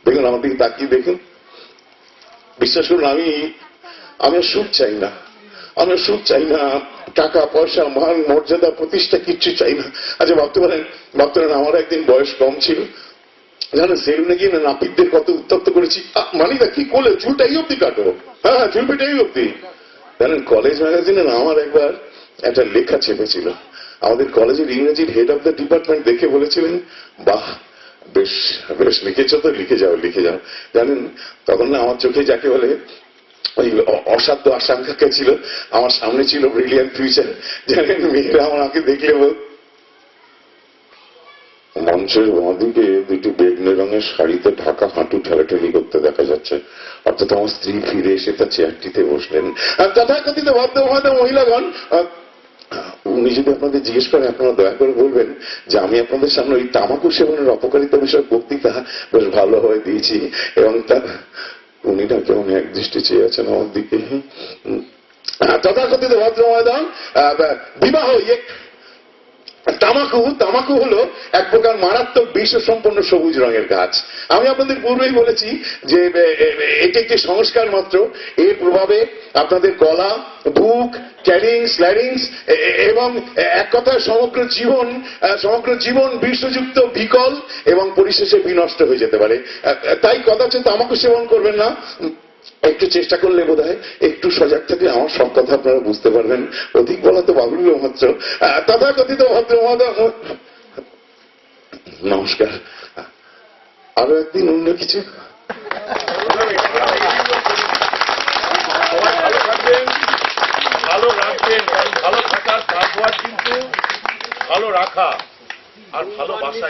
দেখুন, আমার দিকে তাকিয়ে দেখুন। বিশ্বাস করুন আমি আর সুখ চাই না, আমি সুখ চাই না, টাকা পয়সা মান মর্যাদা প্রতিষ্ঠা কিচ্ছু চাই না। আচ্ছা ভাবতে পারেন আমার একদিন বয়স কম ছিল, জানেন, সেলুনে গিয়ে না নাপিতদের কত উত্তপ্ত করেছি। মানি না কি করলে, চুলটা এই অব্দি কাটো, হ্যাঁ চুল পেটে এই অব্দি। জানেন, কলেজ ম্যাগাজিনে না আমার একবার একটা লেখা চেপেছিল। আমাদের কলেজের ইংরেজির হেড অফ দ্য ডিপার্টমেন্ট দেখে বলেছিলেন, বাহ বেশ বেশ লিখেছ তো, লিখে যাও লিখে যাও। জানেন, তখন না আমার চোখে যাকে বলে ওই অসাধ্য আশঙ্কা ছিল, আমার সামনে ছিল ব্রিলিয়ান্ট ফিউচার। জানেন, মেয়েরা আমাকে দেখলে মঞ্চের বাঁদিকে দুটি বেগনি রঙের শাড়িতে ঢাকা হাঁটু ঠেলাঠেলি করতে দেখা যাচ্ছে। অর্থাৎ আমার স্ত্রী ফিরে এসে তার চেয়ারটিতে বসলেন। তথাকথিত ভদ্র মহিলাগণ, উনি যদি আপনাদের জিজ্ঞেস করেন, আপনারা দয়া করে বলবেন যে আমি আপনাদের সামনে ওই তামাকু সেবনের অপকারিতা বিষয়ক বক্তৃতা বেশ ভালোভাবে দিয়েছি, এবং তার উনি না কেমন এক দৃষ্টি চেয়ে আছেন আমার দিকে। তথাকথিত ভদ্র মহিলাগণ, বিবাহ তামাকু হলো এক প্রকার মারাত্মক বিষ সম্পন্ন সবুজ রঙের গাছ। আমি আপনাদের পূর্বেই বলেছি যে এটি একটি সংস্কার মাত্র। এর প্রভাবে আপনাদের গলা, বুক, ক্যারিংস, ল্যারিংস এবং এক কথায় সমগ্র জীবন বিষযুক্ত, বিকল এবং পরিশেষে বিনষ্ট হয়ে যেতে পারে। তাই কথা হচ্ছে তামাকু সেবন করবেন না। একটু চেষ্টা করলে বোধহয়, একটু সজাগ থাকলে আমার সব কথা আপনারা বুঝতে পারবেন। অধিক বলা তো বাহুল্য মাত্র। তথাকথিত ভদ্র মহোদয়, নমস্কার। আরো একদিন অন্য কিছু। ভালো রাখবেন, ভালো থাকার পাসওয়ার্ড কিন্তু ভালো রাখা আর ভালোবাসা।